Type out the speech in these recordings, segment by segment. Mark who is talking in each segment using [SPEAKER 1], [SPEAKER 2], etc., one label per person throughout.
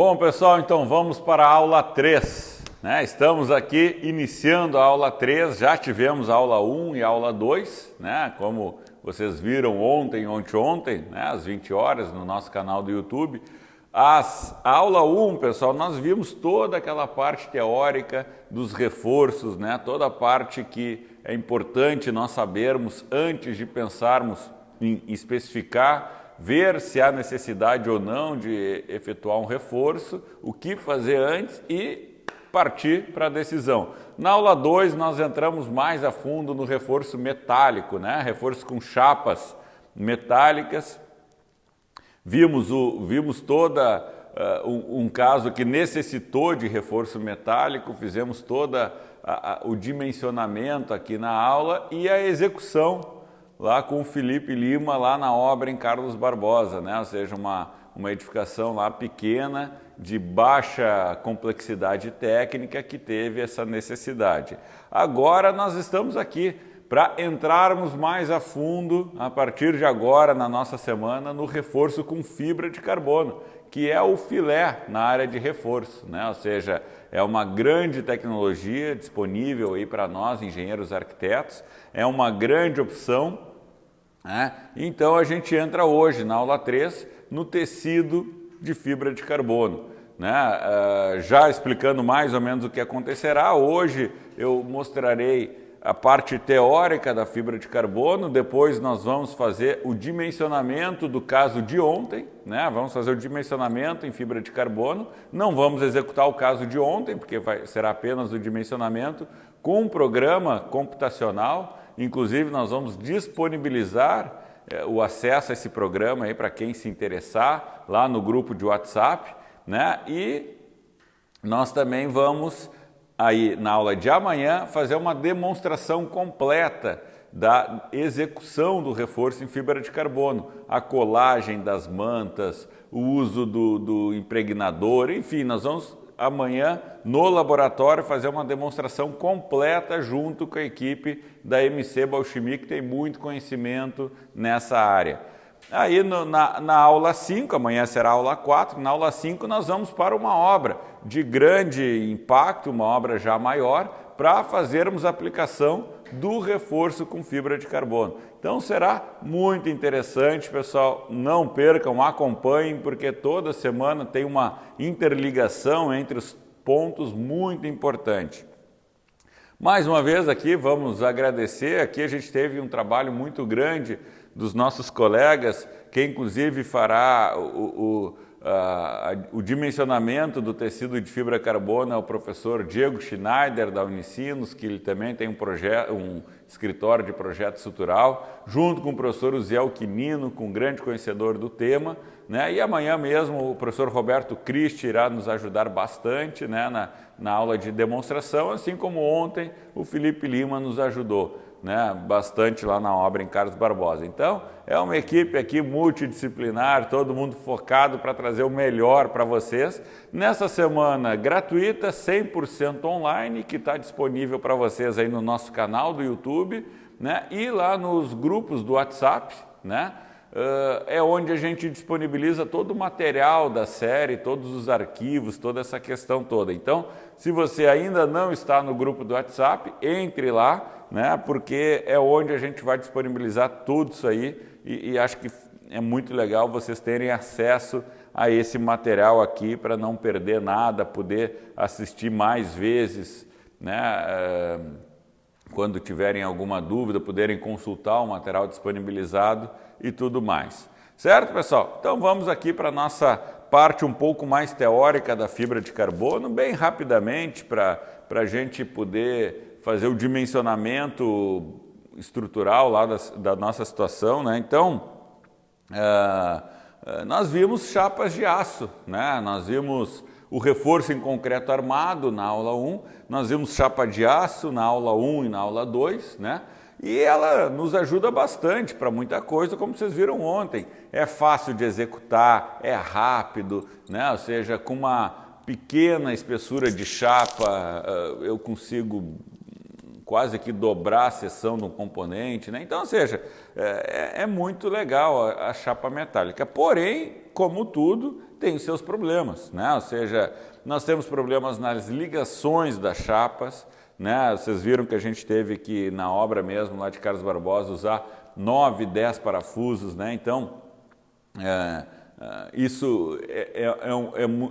[SPEAKER 1] Bom, pessoal, então vamos para a aula 3, né? Estamos aqui iniciando a aula 3, já tivemos a aula 1 e a aula 2, né? Como vocês viram ontem, né? Às 20 horas no nosso canal do YouTube. A aula 1, pessoal, nós vimos toda aquela parte teórica dos reforços, né? Toda a parte que é importante nós sabermos antes de pensarmos em especificar, ver se há necessidade ou não de efetuar um reforço, o que fazer antes e partir para a decisão. Na aula 2 nós entramos mais a fundo no reforço metálico, né? Reforço com chapas metálicas. Vimos toda um caso que necessitou de reforço metálico, fizemos toda o dimensionamento aqui na aula e a execução lá com o Felipe Lima, lá na obra em Carlos Barbosa, né? Ou seja, uma edificação lá pequena, de baixa complexidade técnica, que teve essa necessidade. Agora nós estamos aqui para entrarmos mais a fundo, a partir de agora, na nossa semana, no reforço com fibra de carbono, que é o filé na área de reforço, né? Ou seja, é uma grande tecnologia disponível aí para nós, engenheiros arquitetos, é uma grande opção, né? Então a gente entra hoje, na aula 3, no tecido de fibra de carbono, né? Já explicando mais ou menos o que acontecerá, hoje eu mostrarei a parte teórica da fibra de carbono, depois nós vamos fazer o dimensionamento do caso de ontem, né? Vamos fazer o dimensionamento em fibra de carbono, não vamos executar o caso de ontem, porque será apenas o dimensionamento com um programa computacional. Inclusive nós vamos disponibilizar o acesso a esse programa aí para quem se interessar lá no grupo de WhatsApp, né? E nós também vamos aí na aula de amanhã fazer uma demonstração completa da execução do reforço em fibra de carbono, a colagem das mantas, o uso do impregnador, enfim, nós vamos amanhã no laboratório fazer uma demonstração completa junto com a equipe da MC Bauchimie, que tem muito conhecimento nessa área. Aí na aula 5, amanhã será a aula 4, na aula 5 nós vamos para uma obra de grande impacto, uma obra já maior, para fazermos a aplicação do reforço com fibra de carbono. Então será muito interessante, pessoal, não percam, acompanhem, porque toda semana tem uma interligação entre os pontos muito importante. Mais uma vez aqui vamos agradecer, aqui a gente teve um trabalho muito grande dos nossos colegas, que inclusive fará o dimensionamento do tecido de fibra carbono é o professor Diego Schneider da Unicinos, que ele também tem um escritório de projeto estrutural, junto com o professor Uziel Quinino, um grande conhecedor do tema, né? E amanhã mesmo o professor Roberto Cristi irá nos ajudar bastante, né? na aula de demonstração, assim como ontem o Felipe Lima nos ajudou, né, bastante lá na obra em Carlos Barbosa. Então, é uma equipe aqui multidisciplinar, todo mundo focado para trazer o melhor para vocês. Nessa semana gratuita, 100% online, que está disponível para vocês aí no nosso canal do YouTube, né, e lá nos grupos do WhatsApp, né, é onde a gente disponibiliza todo o material da série, todos os arquivos, toda essa questão toda. Então, se você ainda não está no grupo do WhatsApp, entre lá, né, porque é onde a gente vai disponibilizar tudo isso aí e acho que é muito legal vocês terem acesso a esse material aqui para não perder nada, poder assistir mais vezes, né, quando tiverem alguma dúvida, poderem consultar o material disponibilizado e tudo mais. Certo, pessoal? Então vamos aqui para a nossa parte um pouco mais teórica da fibra de carbono, bem rapidamente, para a gente poder fazer o dimensionamento estrutural lá da nossa situação, né? Então, nós vimos chapas de aço, né? Nós vimos o reforço em concreto armado na aula 1, nós vimos chapa de aço na aula 1 e na aula 2, né? E ela nos ajuda bastante para muita coisa, como vocês viram ontem. É fácil de executar, é rápido, né? Ou seja, com uma pequena espessura de chapa eu consigo quase que dobrar a seção de um componente, né? Então, ou seja, é muito legal a chapa metálica. Porém, como tudo, tem os seus problemas, né? Ou seja, nós temos problemas nas ligações das chapas, né? Vocês viram que a gente teve que, na obra mesmo, lá de Carlos Barbosa, usar 9, 10 parafusos, né? Então, isso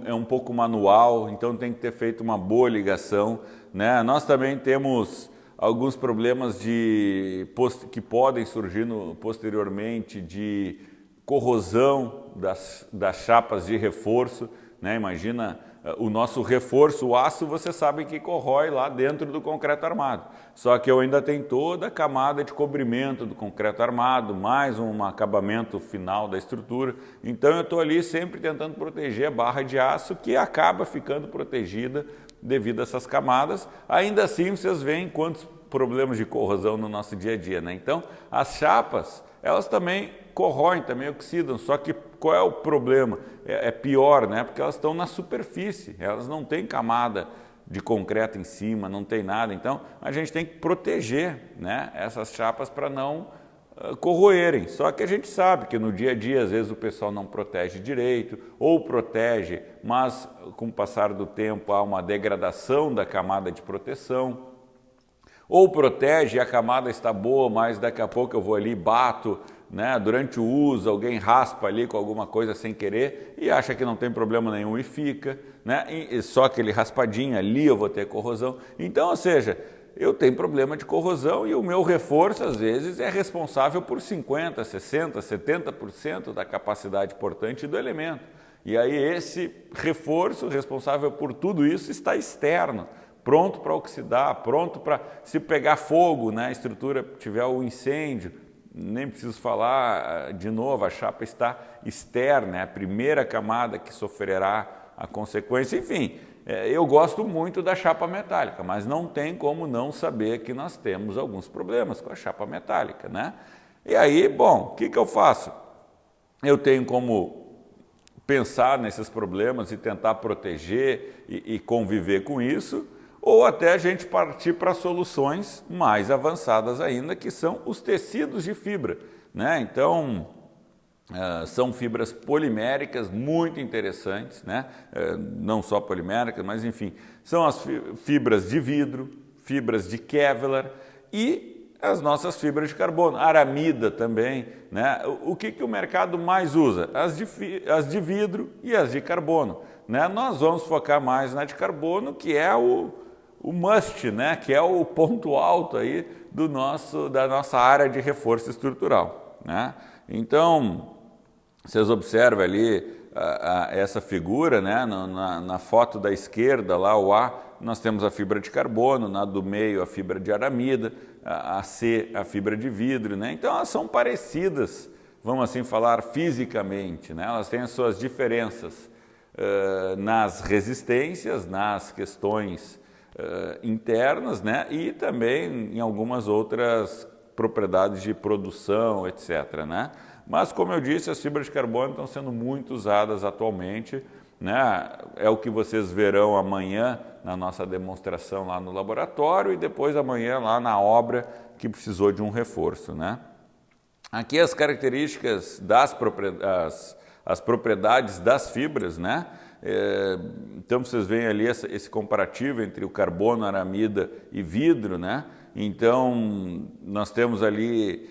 [SPEAKER 1] é um pouco manual, então tem que ter feito uma boa ligação, né? Nós também temos alguns problemas que podem surgir posteriormente de corrosão das chapas de reforço, né? Imagina o nosso reforço, o aço, você sabe que corrói lá dentro do concreto armado. Só que eu ainda tenho toda a camada de cobrimento do concreto armado, mais um acabamento final da estrutura. Então eu estou ali sempre tentando proteger a barra de aço, que acaba ficando protegida devido a essas camadas. Ainda assim vocês veem quantos problemas de corrosão no nosso dia a dia, né? Então as chapas, elas também corroem, também oxidam, só que qual é o problema? É pior, né? Porque elas estão na superfície, elas não têm camada de concreto em cima, não tem nada. Então a gente tem que proteger, né, essas chapas para não corroerem. Só que a gente sabe que no dia a dia às vezes o pessoal não protege direito, ou protege, mas com o passar do tempo há uma degradação da camada de proteção. Ou protege e a camada está boa, mas daqui a pouco eu vou ali e bato, né? Durante o uso, alguém raspa ali com alguma coisa sem querer e acha que não tem problema nenhum e fica, né? E só aquele raspadinho ali eu vou ter corrosão. Então, ou seja, eu tenho problema de corrosão e o meu reforço, às vezes, é responsável por 50%, 60%, 70% da capacidade portante do elemento. E aí esse reforço responsável por tudo isso está externo, pronto para oxidar, pronto para, se pegar fogo, né, a estrutura tiver o incêndio, nem preciso falar de novo, a chapa está externa, é a primeira camada que sofrerá a consequência. Enfim, eu gosto muito da chapa metálica, mas não tem como não saber que nós temos alguns problemas com a chapa metálica, né? E aí, bom, o que eu faço? Eu tenho como pensar nesses problemas e tentar proteger e conviver com isso, ou até a gente partir para soluções mais avançadas ainda, que são os tecidos de fibra, né? Então, são fibras poliméricas muito interessantes, né? Não só poliméricas, mas enfim, são as fibras de vidro, fibras de Kevlar e as nossas fibras de carbono, aramida também, né? O que o mercado mais usa? As de vidro e as de carbono, né? Nós vamos focar mais na de carbono, que é o must, né? Que é o ponto alto aí da nossa área de reforço estrutural, né? Então, vocês observam ali essa figura, né? Na foto da esquerda, lá o A, nós temos a fibra de carbono, na do meio a fibra de aramida, a C a fibra de vidro, né? Então elas são parecidas, vamos assim falar, fisicamente, né? Elas têm as suas diferenças nas resistências, nas questões internas, né? E também em algumas outras propriedades de produção, etc., né? Mas, como eu disse, as fibras de carbono estão sendo muito usadas atualmente, né? É o que vocês verão amanhã na nossa demonstração lá no laboratório e depois amanhã lá na obra que precisou de um reforço, né? Aqui as características as propriedades das fibras, né? Então vocês veem ali esse comparativo entre o carbono, aramida e vidro, né? Então nós temos ali,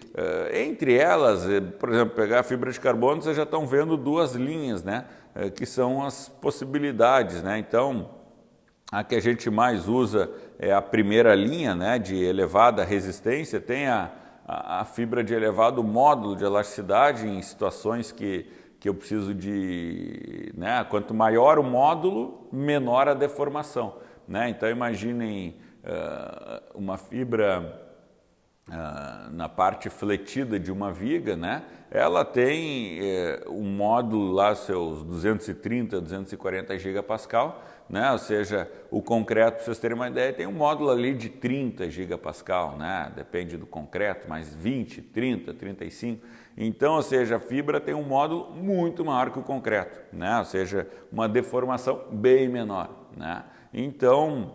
[SPEAKER 1] entre elas, por exemplo, pegar a fibra de carbono, vocês já estão vendo duas linhas, né? Que são as possibilidades, né? Então a que a gente mais usa é a primeira linha, né? De elevada resistência, tem a fibra de elevado módulo de elasticidade em situações que eu preciso de, né, quanto maior o módulo, menor a deformação, né? Então imaginem uma fibra na parte fletida de uma viga, né? Ela tem um módulo lá, seus 230, 240 gigapascal, né? Ou seja, o concreto, para vocês terem uma ideia, tem um módulo ali de 30 gigapascal, né? Depende do concreto, mas 20, 30, 35. Então, ou seja, a fibra tem um módulo muito maior que o concreto, né? Ou seja, uma deformação bem menor, né? Então,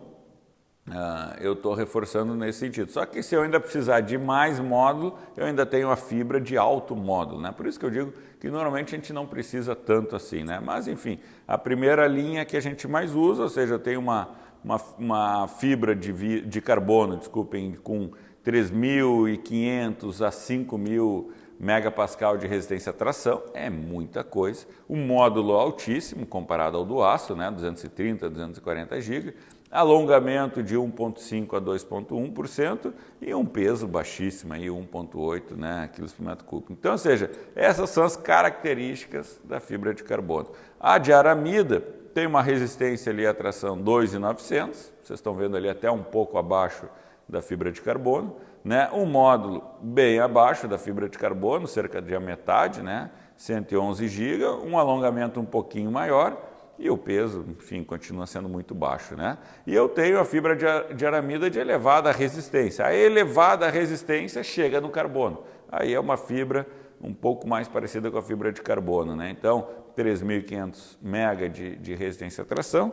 [SPEAKER 1] eu estou reforçando nesse sentido. Só que se eu ainda precisar de mais módulo, eu ainda tenho a fibra de alto módulo, né? Por isso que eu digo que normalmente a gente não precisa tanto assim, né? Mas enfim, a primeira linha que a gente mais usa, ou seja, eu tenho uma fibra de carbono, desculpem, com 3.500 a 5.000 megapascal de resistência à tração, é muita coisa. Um módulo altíssimo comparado ao do aço, né? 230, 240 GB. Alongamento de 1,5% a 2,1% e um peso baixíssimo, aí 1,8, né, quilos por metro cúbico. Então, ou seja, essas são as características da fibra de carbono. A de aramida tem uma resistência ali à tração 2.900, vocês estão vendo ali até um pouco abaixo da fibra de carbono, né? Um módulo bem abaixo da fibra de carbono, cerca de a metade, né? 111 GB, um alongamento um pouquinho maior, e o peso, enfim, continua sendo muito baixo, né? E eu tenho a fibra de aramida de elevada resistência. A elevada resistência chega no carbono. Aí é uma fibra um pouco mais parecida com a fibra de carbono, né? Então, 3.500 mega de resistência à tração.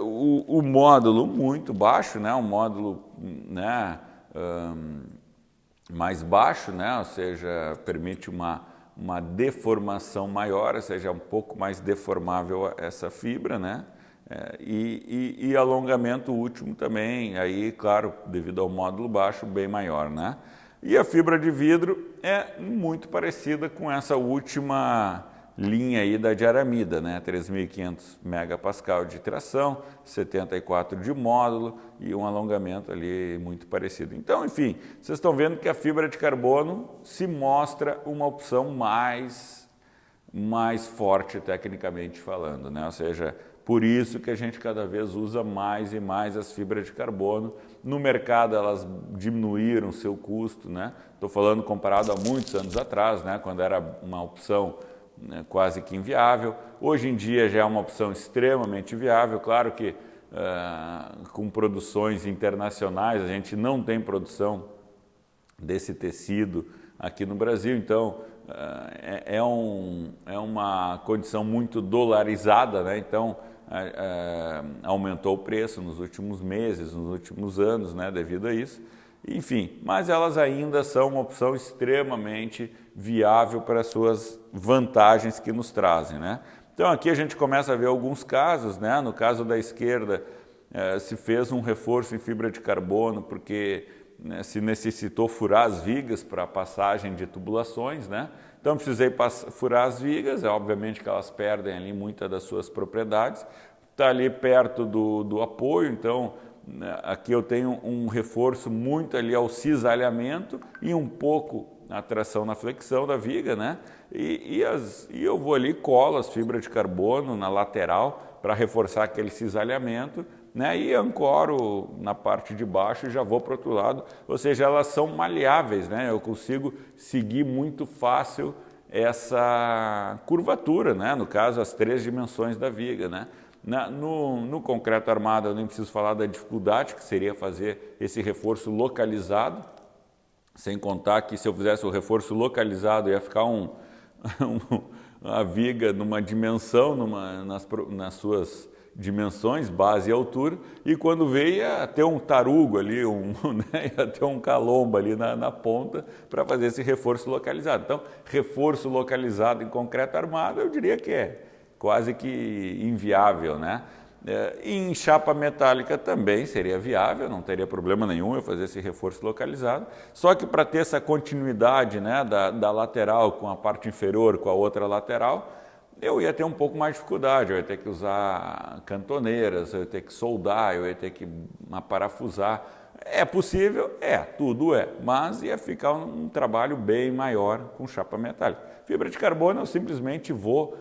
[SPEAKER 1] O módulo muito baixo, né? Um módulo, né, mais baixo, né? Ou seja, permite uma deformação maior, ou seja, um pouco mais deformável essa fibra, né? E alongamento último também, aí, claro, devido ao módulo baixo, bem maior, né? E a fibra de vidro é muito parecida com essa última linha aí da diaramida, né? 3.500 megapascal de tração, 74 de módulo e um alongamento ali muito parecido. Então, enfim, vocês estão vendo que a fibra de carbono se mostra uma opção mais forte tecnicamente falando, né? Ou seja, por isso que a gente cada vez usa mais e mais as fibras de carbono. No mercado elas diminuíram seu custo, né? Estou falando comparado a muitos anos atrás, né? Quando era uma opção quase que inviável. Hoje em dia já é uma opção extremamente viável. Claro que com produções internacionais, a gente não tem produção desse tecido aqui no Brasil, então é uma condição muito dolarizada, né? Então aumentou o preço nos últimos meses, nos últimos anos, né? Devido a isso. Enfim, mas elas ainda são uma opção extremamente viável para as suas vantagens que nos trazem, né? Então aqui a gente começa a ver alguns casos, né? No caso da esquerda se fez um reforço em fibra de carbono porque se necessitou furar as vigas para a passagem de tubulações, né? Então precisei furar as vigas, obviamente que elas perdem ali muitas das suas propriedades, está ali perto do apoio, então aqui eu tenho um reforço muito ali ao cisalhamento e um pouco a tração na flexão da viga, né? E eu vou ali, colo as fibras de carbono na lateral para reforçar aquele cisalhamento, né? E ancoro na parte de baixo e já vou para o outro lado, ou seja, elas são maleáveis, né? Eu consigo seguir muito fácil essa curvatura, né? No caso, as 3 dimensões da viga, né? No concreto armado eu nem preciso falar da dificuldade que seria fazer esse reforço localizado, sem contar que se eu fizesse o reforço localizado ia ficar a viga numa dimensão, nas suas dimensões, base e altura, e quando veio ia ter um tarugo ali, né, ia ter um calombo ali na ponta para fazer esse reforço localizado. Então, reforço localizado em concreto armado eu diria que é quase que inviável, né? Em chapa metálica também seria viável, não teria problema nenhum eu fazer esse reforço localizado, só que para ter essa continuidade, né, da lateral com a parte inferior com a outra lateral, eu ia ter um pouco mais de dificuldade, eu ia ter que usar cantoneiras, eu ia ter que soldar, eu ia ter que parafusar. É possível? Tudo é, mas ia ficar um trabalho bem maior com chapa metálica. Fibra de carbono eu simplesmente vou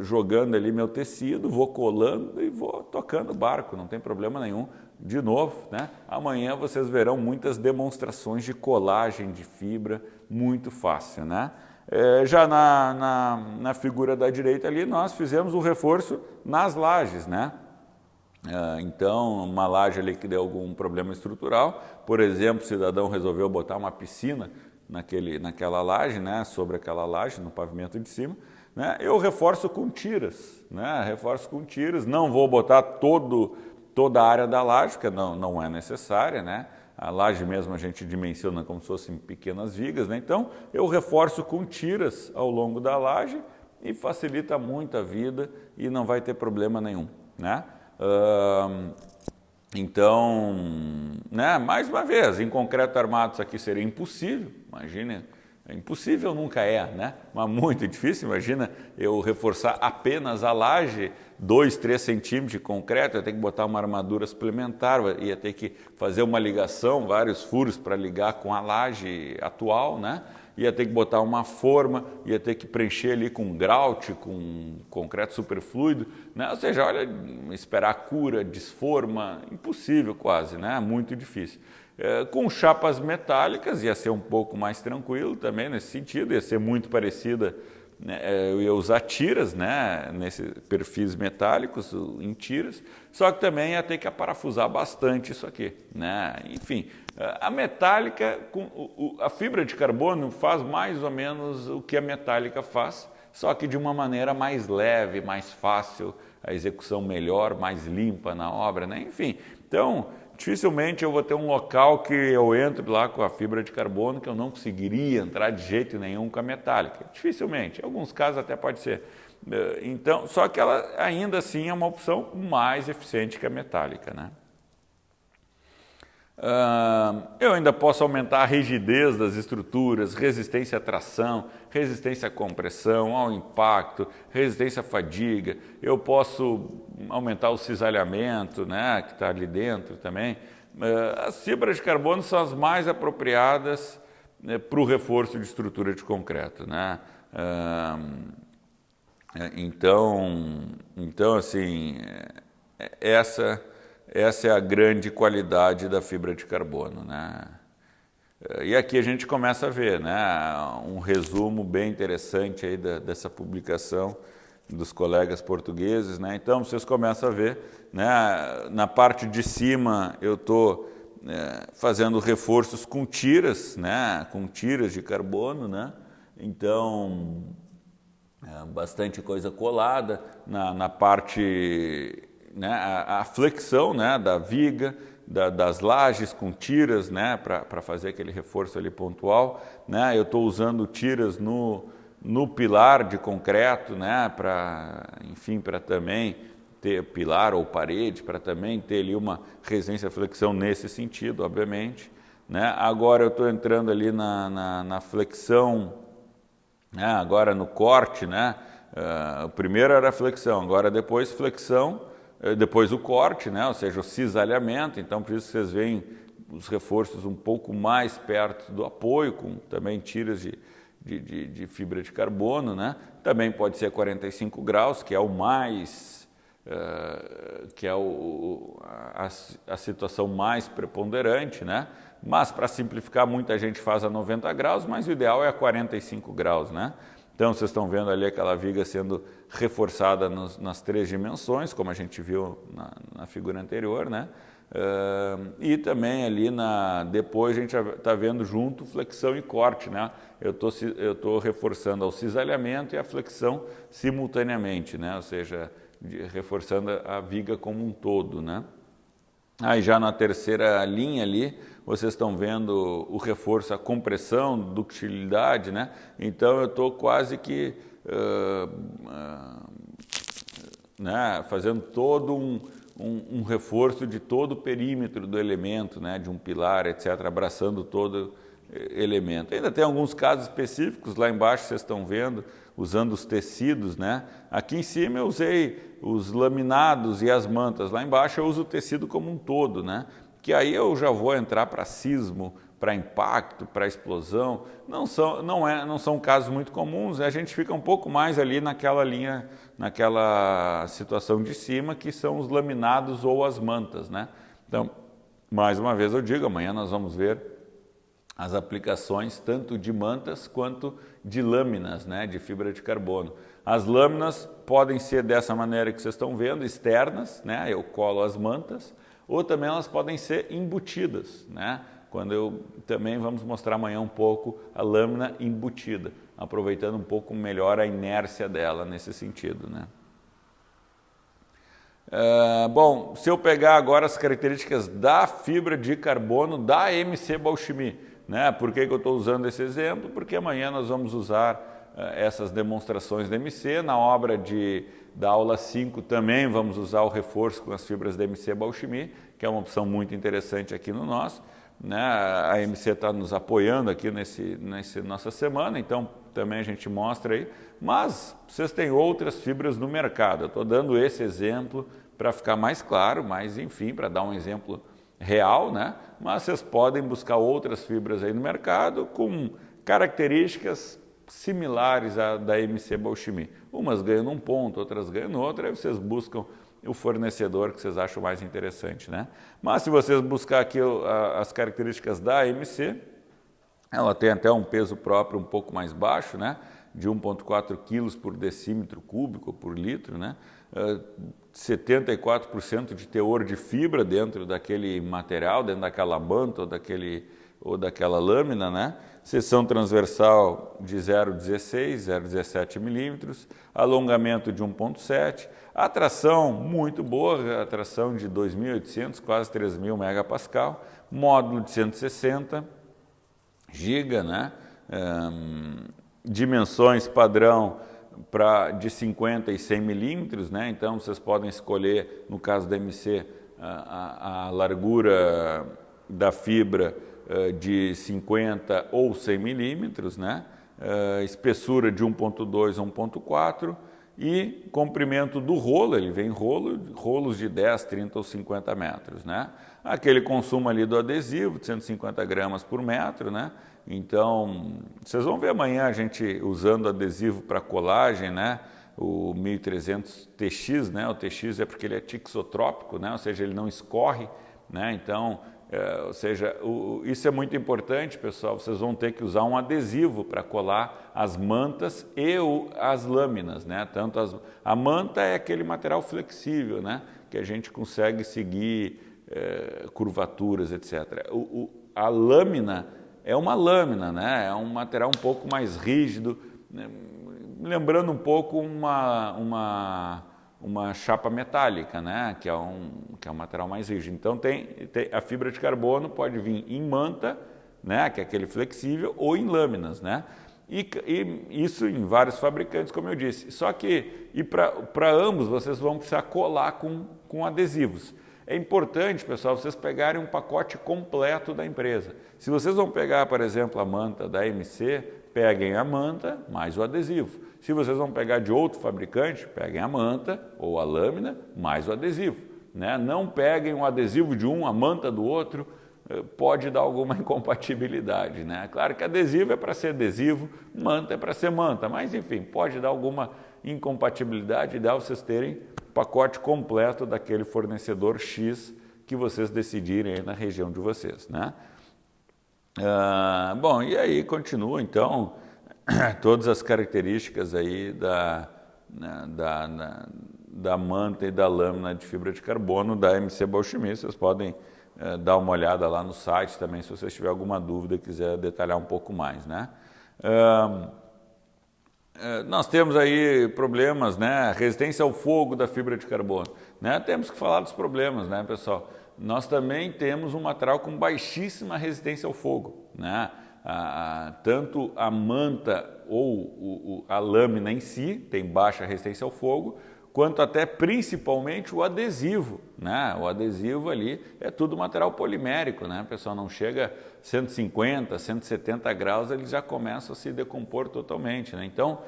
[SPEAKER 1] jogando ali meu tecido, vou colando e vou tocando o barco, não tem problema nenhum. De novo, né? Amanhã vocês verão muitas demonstrações de colagem de fibra, muito fácil, né? Já na figura da direita ali, nós fizemos o reforço nas lajes, né? Então, uma laje ali que deu algum problema estrutural, por exemplo, o cidadão resolveu botar uma piscina naquela laje, né? Sobre aquela laje, no pavimento de cima, né? Eu reforço com tiras, né? Reforço com tiras, não vou botar toda a área da laje, que não é necessária, né? A laje mesmo a gente dimensiona como se fossem pequenas vigas, né? Então eu reforço com tiras ao longo da laje e facilita muito a vida e não vai ter problema nenhum, né? Então, né, mais uma vez, em concreto armado isso aqui seria impossível, imagine, impossível nunca é, né? Mas muito difícil, imagina eu reforçar apenas a laje, 2, 3 centímetros de concreto, eu ia ter que botar uma armadura suplementar, ia ter que fazer uma ligação, vários furos para ligar com a laje atual, né? Ia ter que botar uma forma, ia ter que preencher ali com grout, com concreto superfluido, né? Ou seja, olha, esperar cura, desforma, impossível quase, né? Muito difícil. Com chapas metálicas ia ser um pouco mais tranquilo também nesse sentido, ia ser muito parecida, né? Eu ia usar tiras, né? Nesses perfis metálicos, em tiras, só que também ia ter que aparafusar bastante isso aqui, né? Enfim, a metálica, a fibra de carbono faz mais ou menos o que a metálica faz, só que de uma maneira mais leve, mais fácil, a execução melhor, mais limpa na obra, né? Enfim, então dificilmente eu vou ter um local que eu entro lá com a fibra de carbono que eu não conseguiria entrar de jeito nenhum com a metálica. Dificilmente, em alguns casos até pode ser. Então, só que ela ainda assim é uma opção mais eficiente que a metálica, né? Eu ainda posso aumentar a rigidez das estruturas, resistência à tração, resistência à compressão, ao impacto, resistência à fadiga. Eu posso aumentar o cisalhamento, né, que está ali dentro também. As fibras de carbono são as mais apropriadas, né, para o reforço de estrutura de concreto, né? Então assim, essa é a grande qualidade da fibra de carbono, né? E aqui a gente começa a ver, né, um resumo bem interessante aí dessa publicação dos colegas portugueses, né? Então vocês começam a ver, né, na parte de cima eu estou fazendo reforços com tiras, né, com tiras de carbono, né? Então bastante coisa colada na parte, né, a flexão, né, da viga, das lajes com tiras, né, para fazer aquele reforço ali pontual, né? Eu estou usando tiras no pilar de concreto, né, enfim, para também ter pilar ou parede, para também ter ali uma resistência flexão nesse sentido, obviamente, né? Agora eu estou entrando ali na flexão, né, agora no corte, né? O primeiro era a flexão, agora depois flexão, depois o corte, né? Ou seja, o cisalhamento. Então por isso vocês veem os reforços um pouco mais perto do apoio, com também tiras de fibra de carbono, né? Também pode ser 45 graus, que é o mais, que é a situação mais preponderante, né? Mas para simplificar, muita gente faz a 90 graus, mas o ideal é a 45 graus, né? Então vocês estão vendo ali aquela viga sendo reforçada nas 3 dimensões, como a gente viu na figura anterior, né? E também ali depois a gente está vendo junto flexão e corte, né? Eu estou reforçando o cisalhamento e a flexão simultaneamente, né? Ou seja, reforçando a viga como um todo, né? Aí já na terceira linha ali, vocês estão vendo o reforço, a compressão, ductilidade, né? Então eu estou quase que né, fazendo todo um reforço de todo o perímetro do elemento, né, de um pilar, etc., abraçando todo elemento. Ainda tem alguns casos específicos, lá embaixo vocês estão vendo, usando os tecidos, né? Aqui em cima eu usei os laminados e as mantas, lá embaixo eu uso o tecido como um todo, né? Que aí eu já vou entrar para sismo, para impacto, para explosão. Não são casos muito comuns, né? A gente fica um pouco mais ali naquela linha, naquela situação de cima, que são os laminados ou as mantas, né? Então, mais uma vez eu digo, amanhã nós vamos ver as aplicações tanto de mantas quanto de lâminas, né, de fibra de carbono. As lâminas podem ser dessa maneira que vocês estão vendo, externas, né, eu colo as mantas, ou também elas podem ser embutidas, né, também vamos mostrar amanhã um pouco a lâmina embutida, aproveitando um pouco melhor a inércia dela nesse sentido, né. Bom, se eu pegar agora as características da fibra de carbono da MC Balchimi, né? Por que eu estou usando esse exemplo? Porque amanhã nós vamos usar essas demonstrações da MC, na obra da aula 5 também vamos usar o reforço com as fibras da MC Balchimi, que é uma opção muito interessante aqui no nosso, né? A MC está nos apoiando aqui nessa nossa semana, então também a gente mostra aí, mas vocês têm outras fibras no mercado. Eu estou dando esse exemplo para ficar mais claro, mas enfim, para dar um exemplo real, né? Mas vocês podem buscar outras fibras aí no mercado com características similares à da MC Balchimi. Umas ganham num ponto, outras ganham no outro, aí vocês buscam o fornecedor que vocês acham mais interessante, né? Mas se vocês buscar aqui as características da MC, ela tem até um peso próprio um pouco mais baixo, né? De 1,4 kg por decímetro cúbico por litro, né? 74% de teor de fibra dentro daquele material, dentro daquela manta ou daquela lâmina, né? Seção transversal de 0,16, 0,17 milímetros, alongamento de 1,7, atração muito boa, atração de 2.800, quase 3.000 megapascal, módulo de 160 GB, né? Dimensões padrão de 50 e 100 milímetros, né? Então vocês podem escolher, no caso da MC, a largura da fibra de 50 ou 100 milímetros, né? Espessura de 1,2 a 1,4 e comprimento do rolo, ele vem rolos de 10, 30 ou 50 metros, né? Aquele consumo ali do adesivo de 150 gramas por metro, né? Então, vocês vão ver amanhã a gente usando adesivo para colagem, né? O 1300 TX, né? O TX é porque ele é tixotrópico, né? Ou seja, ele não escorre, né? Então, isso é muito importante, pessoal. Vocês vão ter que usar um adesivo para colar as mantas e as lâminas, né? A manta é aquele material flexível, né? Que a gente consegue seguir curvaturas, etc. A lâmina é uma lâmina, né? É um material um pouco mais rígido, né? Lembrando um pouco uma chapa metálica, né? Que é um material mais rígido. Então a fibra de carbono pode vir em manta, né? Que é aquele flexível, ou em lâminas, né? E isso em vários fabricantes, como eu disse. Só que para ambos vocês vão precisar colar com adesivos. É importante, pessoal, vocês pegarem um pacote completo da empresa. Se vocês vão pegar, por exemplo, a manta da MC, peguem a manta mais o adesivo. Se vocês vão pegar de outro fabricante, peguem a manta ou a lâmina mais o adesivo, né? Não peguem o adesivo de um, a manta do outro, pode dar alguma incompatibilidade, né? Claro que adesivo é para ser adesivo, manta é para ser manta, mas enfim, pode dar alguma incompatibilidade. Ideal vocês terem o pacote completo daquele fornecedor X que vocês decidirem aí na região de vocês, né? Bom, e aí continua então todas as características aí da manta e da lâmina de fibra de carbono da MC Balchimi. Vocês podem dar uma olhada lá no site também, se vocês tiverem alguma dúvida e quiser detalhar um pouco mais, né? Nós temos aí problemas, né? Resistência ao fogo da fibra de carbono, né? Temos que falar dos problemas, né, pessoal? Nós também temos um material com baixíssima resistência ao fogo, né? Tanto a manta ou a lâmina em si tem baixa resistência ao fogo, quanto até principalmente o adesivo, né? O adesivo ali é tudo material polimérico, né, pessoal? Não chega a 150, 170 graus, ele já começa a se decompor totalmente, né? Então,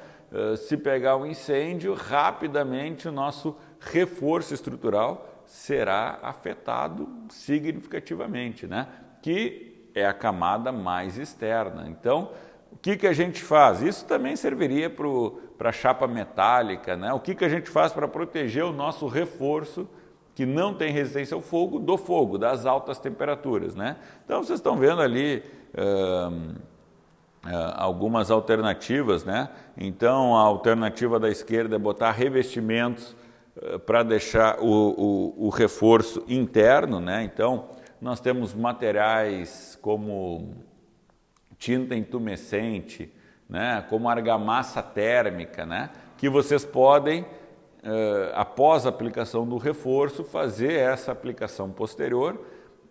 [SPEAKER 1] se pegar um incêndio, rapidamente o nosso reforço estrutural será afetado significativamente, né? Que é a camada mais externa. Então, o que a gente faz? Isso também serviria para a chapa metálica, né? O que a gente faz para proteger o nosso reforço que não tem resistência ao fogo, do fogo, das altas temperaturas, né? Então, vocês estão vendo ali algumas alternativas, né? Então, a alternativa da esquerda é botar revestimentos para deixar o reforço interno, né? Então, nós temos materiais como tinta intumescente, né? Como argamassa térmica, né? Que vocês podem após a aplicação do reforço, fazer essa aplicação posterior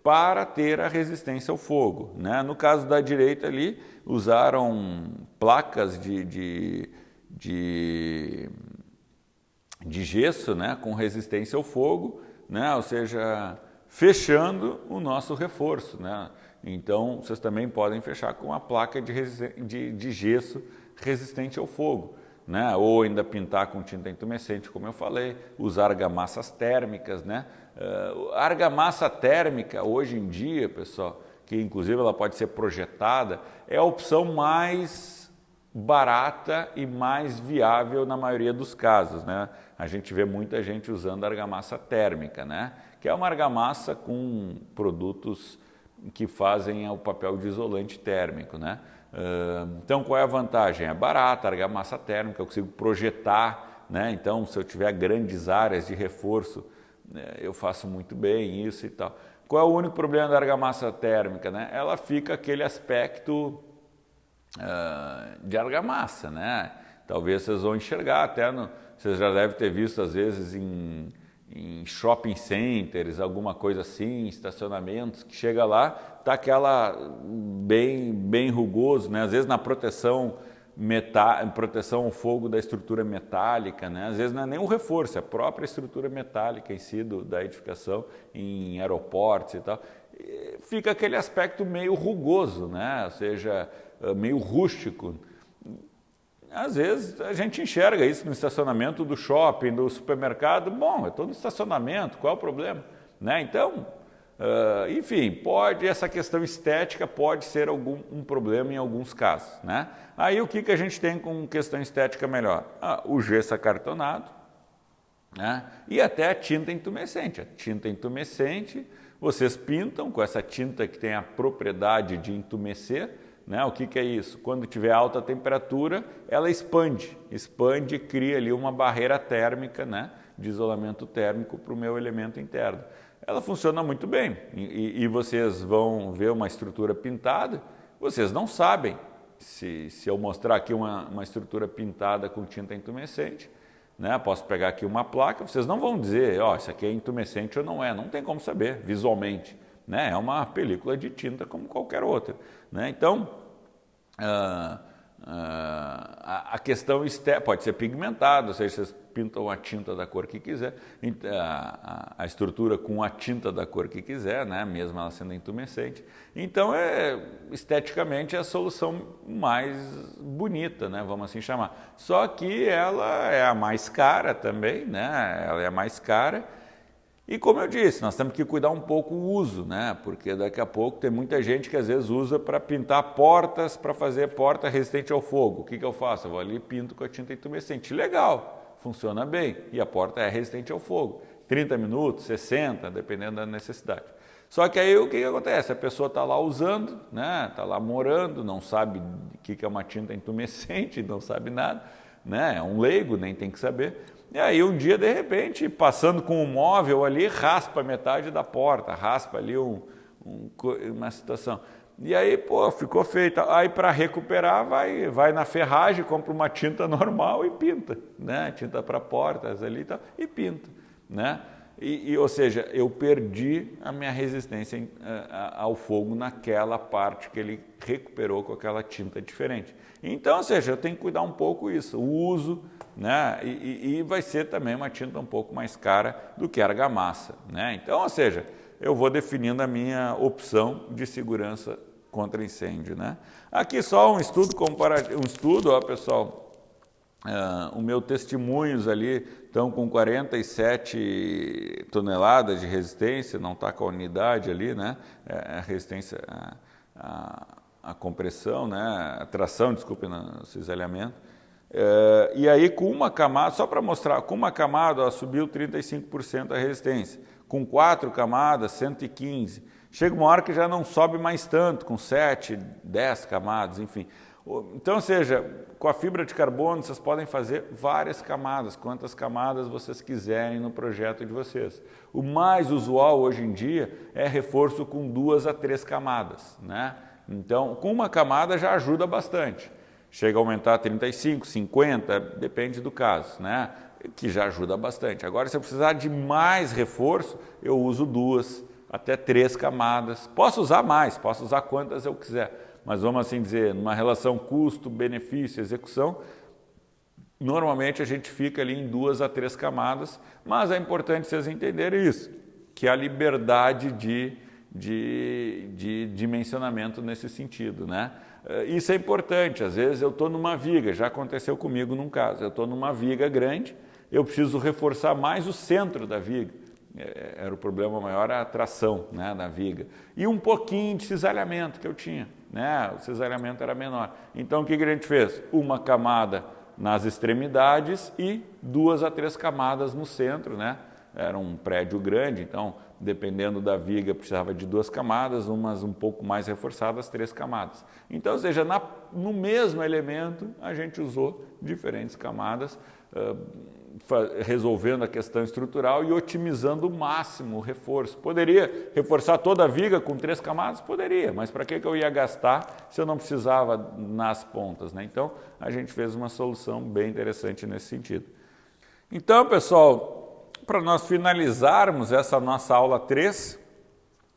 [SPEAKER 1] para ter a resistência ao fogo, né? No caso da direita ali, usaram placas de gesso, né, com resistência ao fogo, né, ou seja, fechando o nosso reforço, né? Então, vocês também podem fechar com a placa de gesso resistente ao fogo, né? Ou ainda pintar com tinta intumescente, como eu falei, usar argamassas térmicas, né? A argamassa térmica, hoje em dia, pessoal, que inclusive ela pode ser projetada, é a opção mais barata e mais viável na maioria dos casos, né? A gente vê muita gente usando argamassa térmica, né? Que é uma argamassa com produtos que fazem o papel de isolante térmico, né? Então, qual é a vantagem? É barata, argamassa térmica, eu consigo projetar, né? Então, se eu tiver grandes áreas de reforço, eu faço muito bem isso e tal. Qual é o único problema da argamassa térmica, né? Ela fica aquele aspecto de argamassa, né? Talvez vocês vão enxergar até, vocês já devem ter visto às vezes em shopping centers, alguma coisa assim, estacionamentos, que chega lá, tá aquela bem rugoso, né? Às vezes na proteção ao fogo da estrutura metálica, né? Às vezes não é nem um reforço, é a própria estrutura metálica em si da edificação, em aeroportos e tal. Fica aquele aspecto meio rugoso, né? Ou seja, meio rústico. Às vezes a gente enxerga isso no estacionamento do shopping, do supermercado. Bom, eu estou no estacionamento, qual é o problema? Né? Então, enfim, essa questão estética pode ser um problema em alguns casos, né? Aí o que a gente tem com questão estética melhor? O gesso acartonado, né? E até a tinta intumescente. A tinta intumescente, vocês pintam com essa tinta que tem a propriedade de intumescer, né? O que é isso? Quando tiver alta temperatura, ela expande e cria ali uma barreira térmica, né? De isolamento térmico para o meu elemento interno. Ela funciona muito bem e vocês vão ver uma estrutura pintada, vocês não sabem se eu mostrar aqui uma estrutura pintada com tinta intumescente, né? Posso pegar aqui uma placa, vocês não vão dizer, isso aqui é intumescente ou não tem como saber visualmente, né? É uma película de tinta como qualquer outra, né? Então, a questão pode ser pigmentada, ou seja, vocês pintam a tinta da cor que quiser, a estrutura com a tinta da cor que quiser, né? Mesmo ela sendo intumescente. Então, esteticamente, é a solução mais bonita, né? Vamos assim chamar. Só que ela é a mais cara também, né? Ela é a mais cara. E como eu disse, nós temos que cuidar um pouco o uso, né? Porque daqui a pouco tem muita gente que às vezes usa para pintar portas, para fazer porta resistente ao fogo. O que eu faço? Eu vou ali e pinto com a tinta intumescente. Legal, funciona bem e a porta é resistente ao fogo. 30 minutos, 60, dependendo da necessidade. Só que aí o que acontece? A pessoa está lá usando, né? Está lá morando, não sabe o que é uma tinta intumescente, não sabe nada, né? É um leigo, nem tem que saber. E aí um dia, de repente, passando com um móvel ali, raspa metade da porta, raspa ali uma situação. E aí, ficou feita. Aí para recuperar, vai na ferragem, compra uma tinta normal e pinta, né? Tinta para portas ali e tal, e pinta, né? Ou seja, eu perdi a minha resistência ao fogo naquela parte que ele recuperou com aquela tinta diferente. Então, ou seja, eu tenho que cuidar um pouco isso, o uso, né? E vai ser também uma tinta um pouco mais cara do que a argamassa, né? Então, ou seja, eu vou definindo a minha opção de segurança contra incêndio, né? Aqui só um estudo comparativo, ó, pessoal. O meu testemunhos ali estão com 47 toneladas de resistência, não está com a unidade ali, né? A resistência à compressão, né? A tração, desculpe, no cisalhamento. E aí com uma camada, só para mostrar, com uma camada subiu 35% a resistência, com 4 camadas 115%. Chega uma hora que já não sobe mais tanto, com 7, 10 camadas, enfim. Então, ou seja, com a fibra de carbono vocês podem fazer várias camadas, quantas camadas vocês quiserem no projeto de vocês. O mais usual hoje em dia é reforço com 2 a 3 camadas, né? Então, com uma camada já ajuda bastante. Chega a aumentar 35, 50, depende do caso, né? que já ajuda bastante. Agora, se eu precisar de mais reforço, eu uso 2 até 3 camadas. Posso usar mais, posso usar quantas eu quiser, mas vamos assim dizer, numa relação custo, benefício, execução, normalmente a gente fica ali em 2 a 3 camadas, mas é importante vocês entenderem isso, que a liberdade de dimensionamento nesse sentido, né? Isso é importante. Às vezes eu estou numa viga, já aconteceu comigo num caso, eu estou numa viga grande, eu preciso reforçar mais o centro da viga, era o problema maior, a tração, né, da viga, e um pouquinho de cisalhamento que eu tinha, né? O cisalhamento era menor. Então o que a gente fez? Uma camada nas extremidades e 2 a 3 camadas no centro, né? Era um prédio grande, então dependendo da viga precisava de 2 camadas, umas um pouco mais reforçadas, 3 camadas. Então, ou seja, no mesmo elemento a gente usou diferentes camadas, resolvendo a questão estrutural e otimizando o máximo o reforço. Poderia reforçar toda a viga com 3 camadas? Poderia, mas para que eu ia gastar se eu não precisava nas pontas, né? Então, a gente fez uma solução bem interessante nesse sentido. Então, pessoal, para nós finalizarmos essa nossa aula 3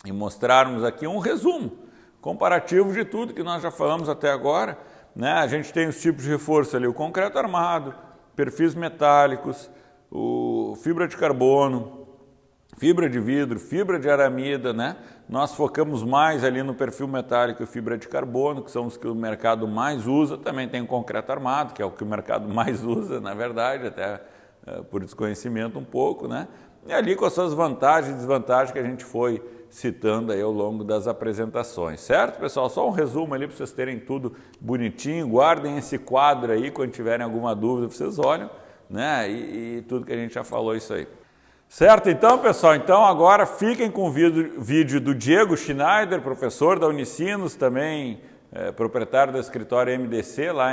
[SPEAKER 1] e mostrarmos aqui um resumo comparativo de tudo que nós já falamos até agora, né? A gente tem os tipos de reforço ali, o concreto armado, perfis metálicos, fibra de carbono, fibra de vidro, fibra de aramida, né? Nós focamos mais ali no perfil metálico e fibra de carbono, que são os que o mercado mais usa. Também tem o concreto armado, que é o que o mercado mais usa, na verdade, até por desconhecimento um pouco, né? E ali com as suas vantagens e desvantagens que a gente foi citando aí ao longo das apresentações, certo, pessoal? Só um resumo ali para vocês terem tudo bonitinho. Guardem esse quadro aí, quando tiverem alguma dúvida, vocês olham, né? E tudo que a gente já falou isso aí. Certo? Então, pessoal, então agora fiquem com o vídeo do Diego Schneider, professor da Unicinos, também proprietário do escritório MDC lá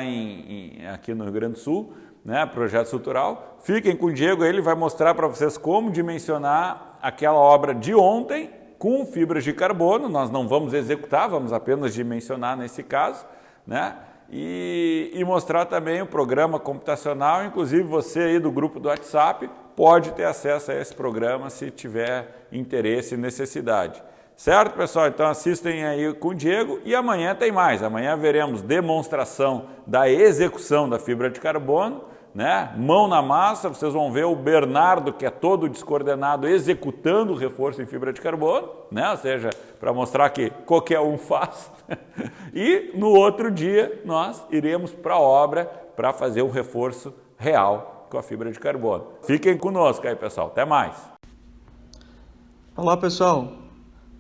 [SPEAKER 1] aqui no Rio Grande do Sul, né, projeto estrutural. Fiquem com o Diego, ele vai mostrar para vocês como dimensionar aquela obra de ontem com fibras de carbono. Nós não vamos executar, vamos apenas dimensionar nesse caso, né? E mostrar também o programa computacional. Inclusive você aí do grupo do WhatsApp pode ter acesso a esse programa se tiver interesse e necessidade. Certo, pessoal? Então assistem aí com o Diego e amanhã tem mais. Amanhã veremos demonstração da execução da fibra de carbono, né? Mão na massa, vocês vão ver o Bernardo, que é todo descoordenado, executando o reforço em fibra de carbono, né? Ou seja, para mostrar que qualquer um faz. E no outro dia nós iremos para a obra para fazer o reforço real com a fibra de carbono. Fiquem conosco aí, pessoal. Até mais.
[SPEAKER 2] Olá, pessoal.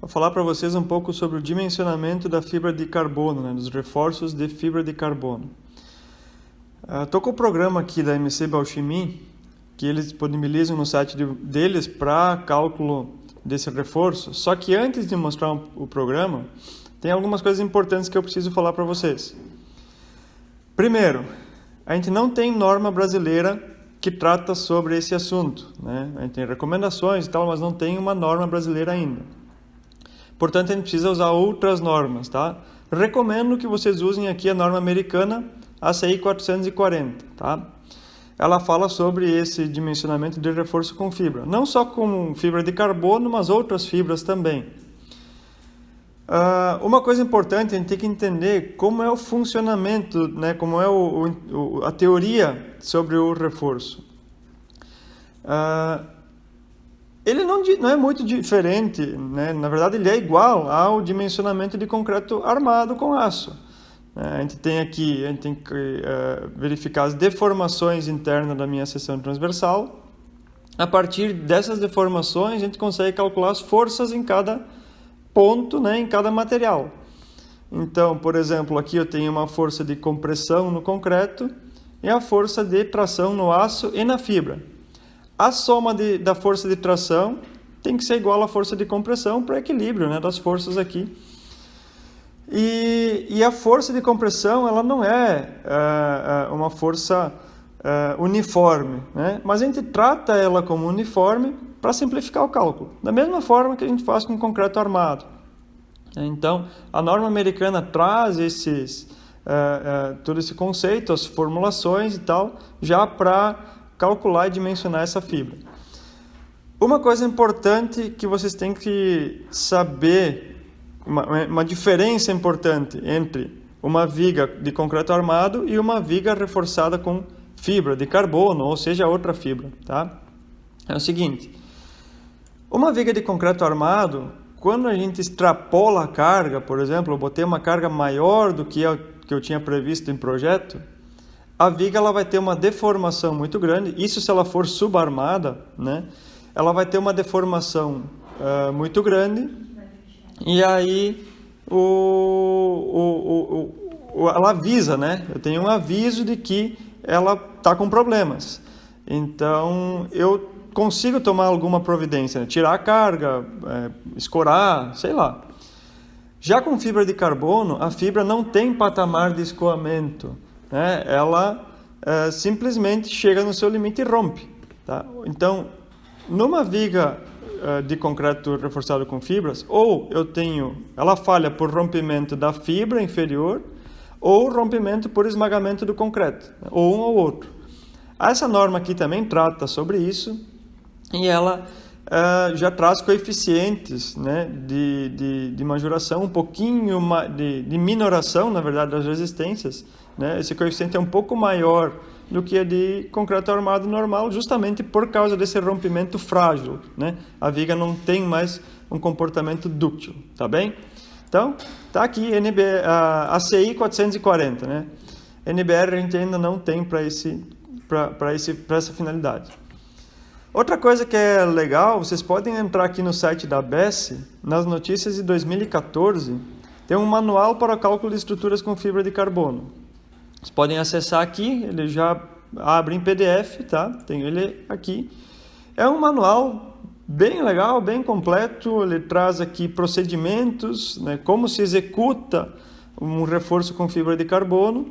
[SPEAKER 2] Vou falar para vocês um pouco sobre o dimensionamento da fibra de carbono, né, dos reforços de fibra de carbono. Estou com o programa aqui da MC Bauchimie, que eles disponibilizam no site deles para cálculo desse reforço. Só que antes de mostrar o programa, tem algumas coisas importantes que eu preciso falar para vocês. Primeiro, a gente não tem norma brasileira que trata sobre esse assunto, né? A gente tem recomendações e tal, mas não tem uma norma brasileira ainda. Portanto, a gente precisa usar outras normas, tá? Recomendo que vocês usem aqui a norma americana ACI 440, tá? Ela fala sobre esse dimensionamento de reforço com fibra. Não só com fibra de carbono, mas outras fibras também. Uma coisa importante, a gente tem que entender como é o funcionamento, né? Como é a teoria sobre o reforço. Ele não é muito diferente, né? Na verdade ele é igual ao dimensionamento de concreto armado com aço. A gente tem que verificar as deformações internas da minha seção transversal. A partir dessas deformações a gente consegue calcular as forças em cada ponto, né? Em cada material. Então, por exemplo, aqui eu tenho uma força de compressão no concreto e a força de tração no aço e na fibra. A soma da força de tração tem que ser igual à força de compressão para equilíbrio, né, das forças aqui. E a força de compressão ela não é uma força uniforme, né? Mas a gente trata ela como uniforme para simplificar o cálculo, da mesma forma que a gente faz com concreto armado. Então, a norma americana traz todo esse conceito, as formulações e tal, já para calcular e dimensionar essa fibra. Uma coisa importante que vocês têm que saber, uma diferença importante entre uma viga de concreto armado e uma viga reforçada com fibra de carbono, ou seja, outra fibra, tá? É o seguinte, uma viga de concreto armado, quando a gente extrapola a carga, por exemplo, eu botei uma carga maior do que eu tinha previsto em projeto, a viga ela vai ter uma deformação muito grande, isso se ela for subarmada, né? Ela vai ter uma deformação muito grande, e aí ela avisa, né? Eu tenho um aviso de que ela está com problemas. Então, eu consigo tomar alguma providência, né? Tirar a carga, escorar, sei lá. Já com fibra de carbono, a fibra não tem patamar de escoamento, né? Ela simplesmente chega no seu limite e rompe, tá? Então, numa viga de concreto reforçado com fibras, ou ela falha por rompimento da fibra inferior, ou rompimento por esmagamento do concreto, ou um ou outro. Essa norma aqui também trata sobre isso, e ela já traz coeficientes, né, de majoração, um pouquinho de minoração, na verdade, das resistências, né? Esse coeficiente é um pouco maior do que a de concreto armado normal, justamente por causa desse rompimento frágil, né? A viga não tem mais um comportamento dúctil, tá bem? Então, tá aqui ACI 440, né? NBR a gente ainda não tem para essa finalidade. Outra coisa que é legal, vocês podem entrar aqui no site da ABS, nas notícias de 2014, tem um manual para cálculo de estruturas com fibra de carbono. Vocês podem acessar aqui, ele já abre em PDF, tá? Tenho ele aqui. É um manual bem legal, bem completo, ele traz aqui procedimentos, né, como se executa um reforço com fibra de carbono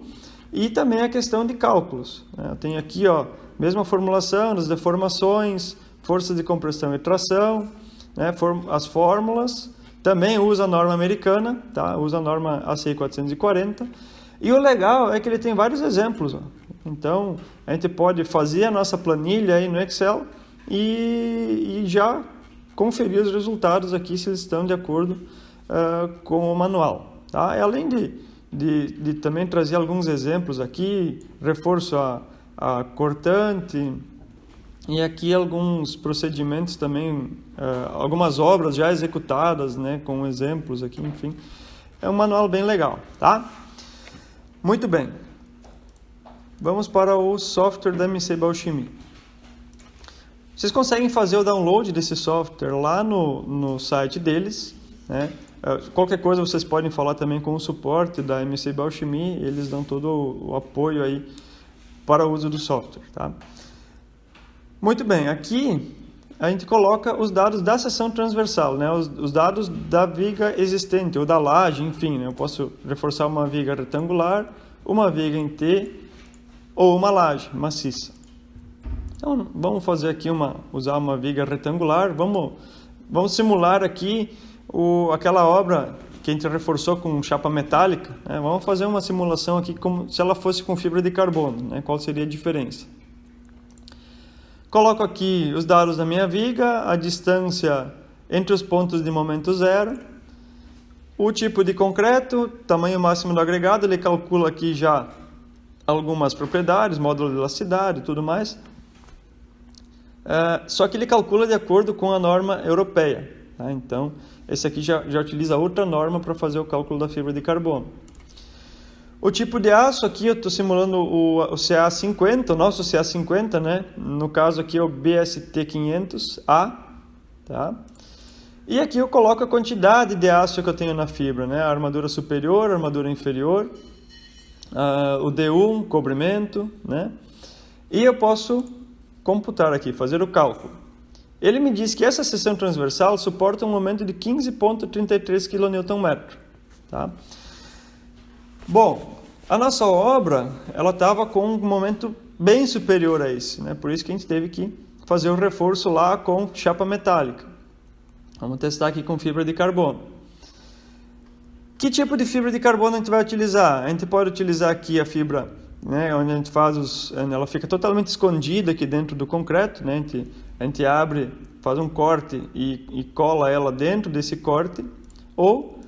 [SPEAKER 2] e também a questão de cálculos, né? Tem aqui, ó, mesma formulação das deformações, força de compressão e tração, né, as fórmulas, também usa a norma americana, tá? Usa a norma ACI 440. E o legal é que ele tem vários exemplos, ó. Então, a gente pode fazer a nossa planilha aí no Excel e já conferir os resultados aqui se eles estão de acordo com o manual, tá? E além de também trazer alguns exemplos aqui, reforço a cortante e aqui alguns procedimentos também, algumas obras já executadas, né, com exemplos aqui, enfim. É um manual bem legal, tá? Muito bem, vamos para o software da MC Biochimie. Vocês conseguem fazer o download desse software lá no site deles, né? Qualquer coisa vocês podem falar também com o suporte da MC Biochimie, eles dão todo o apoio aí para o uso do software, tá? Muito bem, aqui a gente coloca os dados da seção transversal, né? Os dados da viga existente, ou da laje, enfim, né? Eu posso reforçar uma viga retangular, uma viga em T, ou uma laje maciça. Então, vamos fazer aqui usar uma viga retangular, vamos simular aqui aquela obra que a gente reforçou com chapa metálica, né? Vamos fazer uma simulação aqui como se ela fosse com fibra de carbono, né? Qual seria a diferença? Coloco aqui os dados da minha viga, a distância entre os pontos de momento zero, o tipo de concreto, tamanho máximo do agregado, ele calcula aqui já algumas propriedades, módulo de elasticidade e tudo mais. Só que ele calcula de acordo com a norma europeia, tá? Então, esse aqui já utiliza outra norma para fazer o cálculo da fibra de carbono. O tipo de aço aqui eu estou simulando o CA50, o nosso CA50, né? No caso aqui é o BST500A, tá? E aqui eu coloco a quantidade de aço que eu tenho na fibra, né? A armadura superior, a armadura inferior, o D1, cobrimento, né? E eu posso computar aqui, fazer o cálculo. Ele me diz que essa seção transversal suporta um momento de 15,33 kN/m, tá? Bom, a nossa obra, ela estava com um momento bem superior a esse, né? Por isso que a gente teve que fazer o reforço lá com chapa metálica. Vamos testar aqui com fibra de carbono. Que tipo de fibra de carbono a gente vai utilizar? A gente pode utilizar aqui a fibra né, onde a gente ela fica totalmente escondida aqui dentro do concreto, né, a gente abre, faz um corte e cola ela dentro desse corte, ou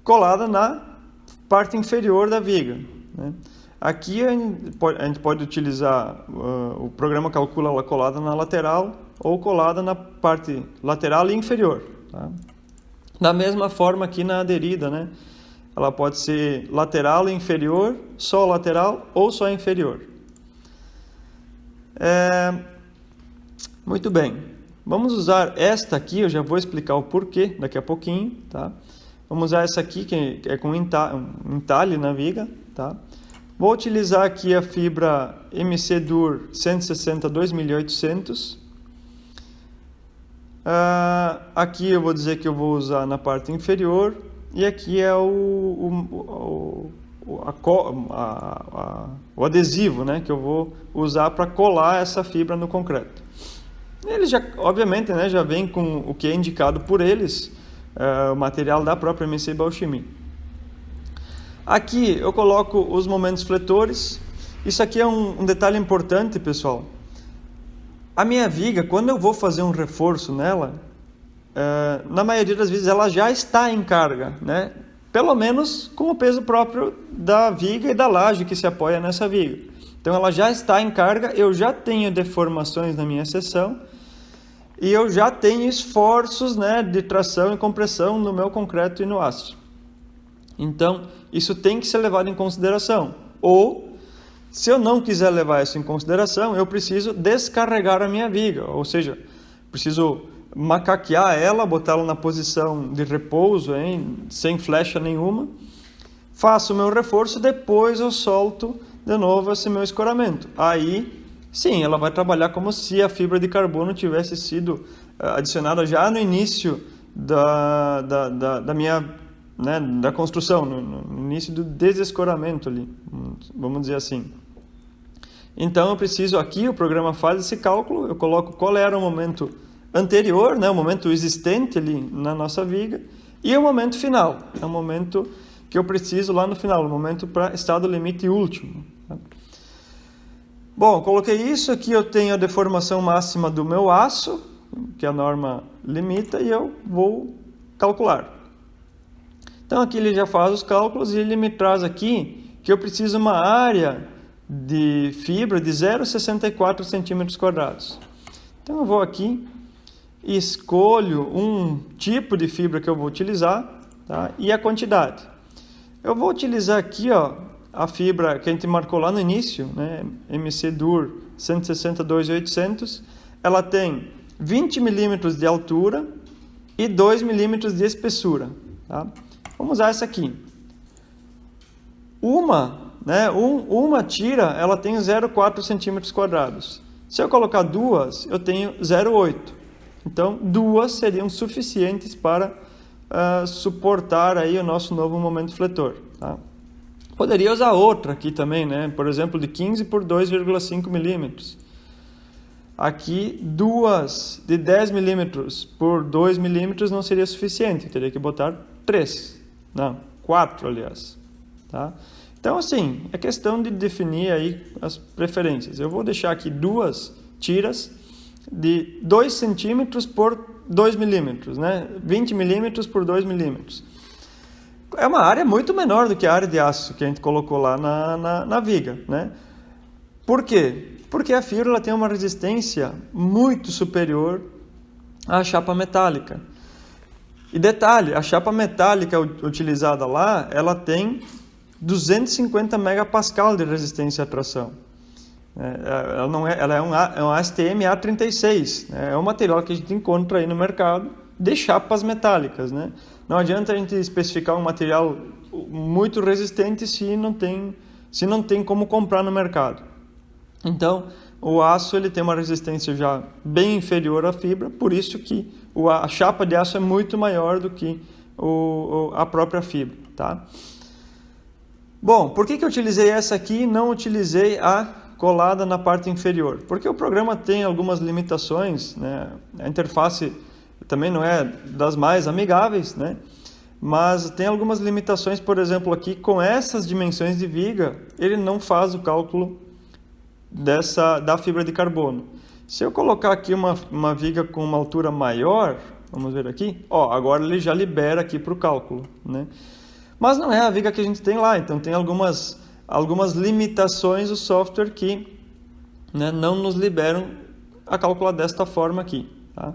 [SPEAKER 2] colada na parte inferior da viga, né. Aqui a gente pode utilizar, o programa calcula ela colada na lateral ou colada na parte lateral e inferior. Tá? Da mesma forma aqui na aderida, né? Ela pode ser lateral e inferior, só lateral ou só inferior. Muito bem. Vamos usar esta aqui, eu já vou explicar o porquê daqui a pouquinho. Tá? Vamos usar essa aqui, que é com um entalhe na viga. Tá? Vou utilizar aqui a fibra MC Dur 160 2800. Aqui eu vou dizer que eu vou usar na parte inferior, e aqui é o adesivo, né, que eu vou usar para colar essa fibra no concreto. Eles já, obviamente, né, já vem com o que é indicado por eles, o material da própria MC Bauchimie. Aqui eu coloco os momentos fletores. Isso aqui é um detalhe importante, pessoal. A minha viga, quando eu vou fazer um reforço nela, na maioria das vezes ela já está em carga, né? Pelo menos com o peso próprio da viga e da laje que se apoia nessa viga. Então ela já está em carga, eu já tenho deformações na minha seção e eu já tenho esforços, né, de tração e compressão no meu concreto e no aço. Então isso tem que ser levado em consideração. Ou, se eu não quiser levar isso em consideração, eu preciso descarregar a minha viga, ou seja, preciso macaquear ela, botá-la na posição de repouso, sem flecha nenhuma, faço o meu reforço, depois eu solto de novo esse meu escoramento. Aí, sim, ela vai trabalhar como se a fibra de carbono tivesse sido adicionada já no início da minha, né, da construção, no início do desescoramento ali, vamos dizer assim. Então eu preciso aqui, o programa faz esse cálculo, eu coloco qual era o momento anterior, né, o momento existente ali na nossa viga, e o momento final, é o momento que eu preciso lá no final, o momento para estado limite último. Tá? Bom, coloquei isso, aqui eu tenho a deformação máxima do meu aço, que a norma limita, e eu vou calcular. Então aqui ele já faz os cálculos e ele me traz aqui que eu preciso uma área de fibra de 0,64 centímetros quadrados. Então eu vou aqui e escolho um tipo de fibra que eu vou utilizar, tá? E a quantidade. Eu vou utilizar aqui, ó, a fibra que a gente marcou lá no início, né? MC Dur 160 2800. Ela tem 20 milímetros de altura e 2 milímetros de espessura. Tá? Vamos usar essa aqui. Uma tira, ela tem 0,4 centímetros quadrados. Se eu colocar duas, eu tenho 0,8. Então, duas seriam suficientes para suportar aí o nosso novo momento fletor. Tá? Poderia usar outra aqui também, né? Por exemplo, de 15 por 2,5 milímetros. Aqui, duas de 10 milímetros por 2 milímetros não seria suficiente. Eu teria que botar 3. Não, 4, aliás. Tá? Então, assim, é questão de definir aí as preferências. Eu vou deixar aqui duas tiras de 2 centímetros por 2 milímetros, né? 20 milímetros por 2 milímetros. É uma área muito menor do que a área de aço que a gente colocou lá na viga, né? Por quê? Porque a fibra ela tem uma resistência muito superior à chapa metálica. E detalhe, a chapa metálica utilizada lá, ela tem 250 megapascal de resistência à tração. Ela é um ASTM A36, né? É um material que a gente encontra aí no mercado de chapas metálicas, né? Não adianta a gente especificar um material muito resistente se não tem como comprar no mercado. Então, o aço ele tem uma resistência já bem inferior à fibra, por isso que a chapa de aço é muito maior do que a própria fibra. Tá? Bom, por que eu utilizei essa aqui e não utilizei a colada na parte inferior? Porque o programa tem algumas limitações, né? A interface também não é das mais amigáveis, né? mas tem algumas limitações, por exemplo, aqui com essas dimensões de viga, ele não faz o cálculo da fibra de carbono. Se eu colocar aqui uma viga com uma altura maior, vamos ver aqui, ó, agora ele já libera aqui para o cálculo, né? Mas não é a viga que a gente tem lá, então tem algumas limitações do software que, né, não nos liberam a calcular desta forma aqui, tá?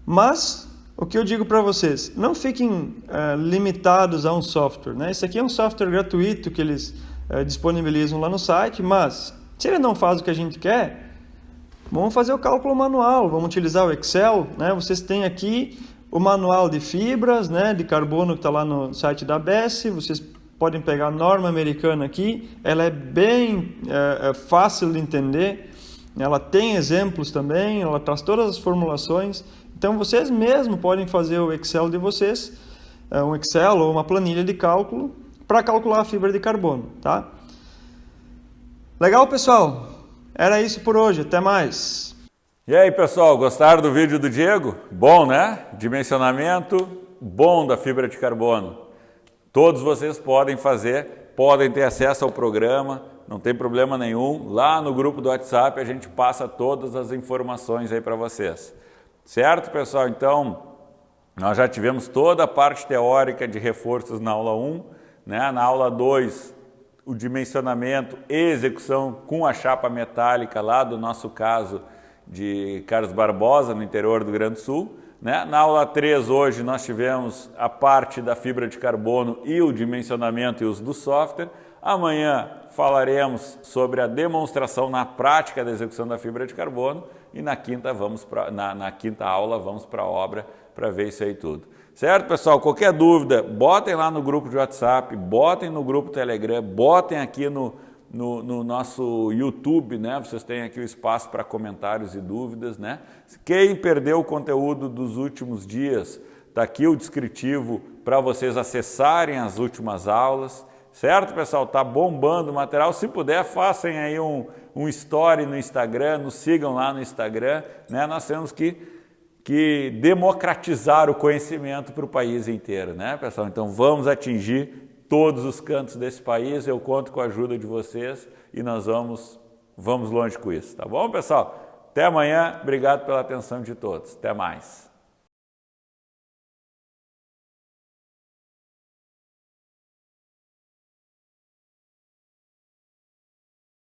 [SPEAKER 2] Mas o que eu digo para vocês, não fiquem limitados a um software, né? Esse aqui é um software gratuito que eles disponibilizam lá no site, mas se ele não faz o que a gente quer, vamos fazer o cálculo manual, vamos utilizar o Excel, né? Vocês têm aqui o manual de fibras, né, de carbono que está lá no site da ABS, vocês podem pegar a norma americana aqui, ela é bem fácil de entender, ela tem exemplos também, ela traz todas as formulações, então vocês mesmos podem fazer o Excel de vocês, um Excel ou uma planilha de cálculo, para calcular a fibra de carbono, tá? Legal, pessoal? Era isso por hoje, até mais!
[SPEAKER 1] E aí, pessoal, gostaram do vídeo do Diego? Bom, né? Dimensionamento bom da fibra de carbono. Todos vocês podem fazer, podem ter acesso ao programa, não tem problema nenhum. Lá no grupo do WhatsApp a gente passa todas as informações aí para vocês. Certo, pessoal? Então, nós já tivemos toda a parte teórica de reforços na aula 1, né? Na aula 2, o dimensionamento e execução com a chapa metálica lá do nosso caso de Carlos Barbosa, no interior do Rio Grande do Sul, né? Na aula 3 hoje nós tivemos a parte da fibra de carbono e o dimensionamento e uso do software. Amanhã falaremos sobre a demonstração na prática da execução da fibra de carbono e na quinta aula vamos para a obra para ver isso aí tudo. Certo, pessoal? Qualquer dúvida, botem lá no grupo de WhatsApp, botem no grupo Telegram, botem aqui no nosso YouTube, né? Vocês têm aqui o espaço para comentários e dúvidas, né? Quem perdeu o conteúdo dos últimos dias, está aqui o descritivo para vocês acessarem as últimas aulas, certo, pessoal? Tá bombando o material. Se puder, façam aí um story no Instagram, nos sigam lá no Instagram, né? Nós temos que democratizar o conhecimento para o país inteiro, né, pessoal? Então vamos atingir todos os cantos desse país, eu conto com a ajuda de vocês e nós vamos longe com isso, tá bom, pessoal? Até amanhã, obrigado pela atenção de todos, até mais.